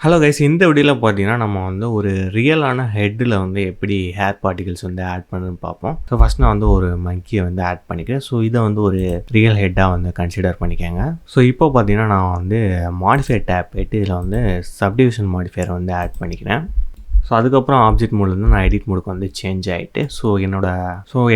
Hello guys, இந்த வீடியோவில் பார்த்தீங்கன்னா நம்ம வந்து ஒரு ரியலான ஹெட்டில் வந்து எப்படி ஹேர் பார்ட்டிகல்ஸ் வந்து ஆட் பண்ணுன்னு பார்ப்போம். ஸோ ஃபஸ்ட் நான் வந்து ஒரு மங்கியை வந்து ஆட் பண்ணிக்கிறேன். ஸோ இதை வந்து ஒரு ரியல் ஹெட்டாக வந்து கன்சிடர் பண்ணிக்கோங்க. ஸோ இப்போ பார்த்தீங்கன்னா நான் வந்து மாடிஃபையர் டேப் போய்ட்டு இதில் வந்து சப்டிவிஷன் மாடிஃபையரை வந்து ஆட் பண்ணிக்கிறேன். ஸோ அதுக்கப்புறம் ஆப்ஜெக்ட் மோட்லேருந்து நான் எடிட் மோடுக்கு வந்து சேஞ்ச் ஆகிட்டு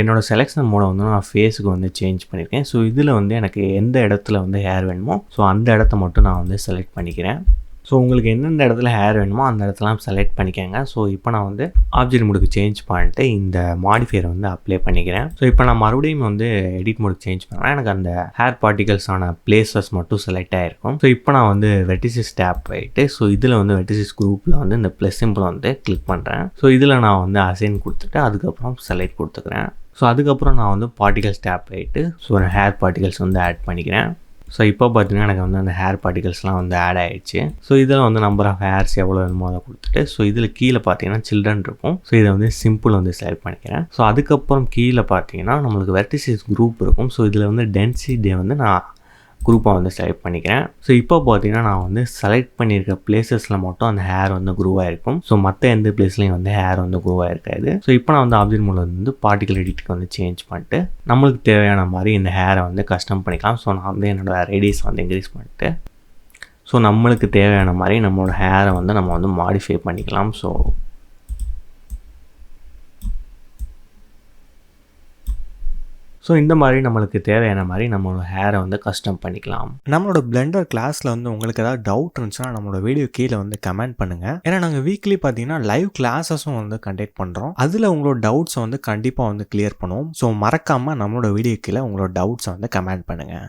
என்னோட செலெக்ஷன் மோடை வந்து நான் ஃபேஸுக்கு வந்து சேஞ்ச் பண்ணியிருக்கேன். ஸோ இதில் வந்து எனக்கு எந்த இடத்துல வந்து ஹேர் வேணுமோ ஸோ அந்த இடத்த மட்டும் நான் வந்து செலக்ட் பண்ணிக்கிறேன். ஸோ உங்களுக்கு எந்தெந்த இடத்துல ஹேர் வேணுமோ அந்த இடத்துலாம் செலக்ட் பண்ணிக்கோங்க. ஸோ இப்போ நான் வந்து ஆப்ஜெக்ட் மோடுக்கு சேஞ்ச் பண்ணிட்டு இந்த மாடிஃபையரை வந்து அப்ளை பண்ணிக்கிறேன். ஸோ இப்போ நான் மறுபடியும் வந்து எடிட் மோடுக்கு சேஞ்ச் பண்ணேன். எனக்கு அந்த ஹேர் பார்ட்டிகல்ஸான பிளேசஸ் மட்டும் செலக்ட் ஆகிருக்கும். ஸோ இப்போ நான் வந்து வெர்டிசஸ் டேப் போயிட்டு ஸோ இதில் வந்து வெர்டிசஸ் குரூப்பில் வந்து இந்த ப்ளஸ் சிம்பிள் வந்து கிளிக் பண்ணுறேன். ஸோ இதில் நான் வந்து அசைன் கொடுத்துட்டு அதுக்கப்புறம் செலக்ட் கொடுத்துக்கிறேன். ஸோ அதுக்கப்புறம் நான் வந்து பார்ட்டிகல்ஸ் டேப் போயிட்டு ஸோ ஹேர் பார்ட்டிகல்ஸ் வந்து ஆட் பண்ணிக்கிறேன். ஸோ இப்போ பார்த்தீங்கன்னா எனக்கு வந்து அந்த ஹேர் பார்ட்டிகல்ஸ்லாம் வந்து ஆட் ஆகிடுச்சு. ஸோ இதில் வந்து நம்பர் ஆஃப் ஹேர்ஸ் எவ்வளோ வேணுமோ அதை கொடுத்துட்டு ஸோ இதில் கீழே பார்த்தீங்கன்னா சில்ட்ரன் இருக்கும். ஸோ இதை வந்து சிம்பிள் வந்து செலக்ட் பண்ணிக்கிறேன். ஸோ அதுக்கப்புறம் கீழே பார்த்தீங்கன்னா நம்மளுக்கு வெர்டிசஸ் குரூப் இருக்கும். ஸோ இதில் வந்து டென்சிட்டி வந்து நான் குரூப்பாக வந்து செலக்ட் பண்ணிக்கிறேன். ஸோ இப்போ பார்த்தீங்கன்னா நான் வந்து செலக்ட் பண்ணியிருக்க பிளேசஸில் மட்டும் அந்த ஹேர் வந்து குரூவாக இருக்கும். ஸோ மற்ற எந்த பிளேஸ்லையும் வந்து ஹேர் வந்து குரூவாக இருக்காது. ஸோ இப்போ நான் வந்து ஆப்ஜெக்ட் மோடில் வந்து பார்ட்டிகல் எடிட்டுக்கு வந்து சேஞ்ச் பண்ணிட்டு நம்மளுக்கு தேவையான மாதிரி இந்த ஹேரை வந்து கஸ்டம் பண்ணிக்கலாம். ஸோ நான் வந்து என்னோடய ரேடியஸ் வந்து இன்க்ரீஸ் பண்ணிட்டு ஸோ நம்மளுக்கு தேவையான மாதிரி நம்மளோட ஹேரை வந்து நம்ம வந்து மாடிஃபை பண்ணிக்கலாம். ஸோ இந்த மாதிரி நம்மளுக்கு தேவையான மாதிரி நம்மளோட ஹேரை வந்து கஸ்டம் பண்ணிக்கலாம். நம்மளோட பிளெண்டர் கிளாஸில் வந்து உங்களுக்கு ஏதாவது டவுட் இருந்துச்சுன்னா நம்மளோட வீடியோ கீழே வந்து கமெண்ட் பண்ணுங்கள். ஏன்னா நாங்கள் வீக்லி பார்த்தீங்கன்னா லைவ் கிளாஸஸும் வந்து கண்டக்ட் பண்ணுறோம். அதில் உங்களோட டவுட்ஸை வந்து கண்டிப்பாக வந்து கிளியர் பண்ணுவோம். ஸோ மறக்காமல் நம்மளோட வீடியோ கீழே உங்களோட டவுட்ஸை வந்து கமெண்ட் பண்ணுங்கள்.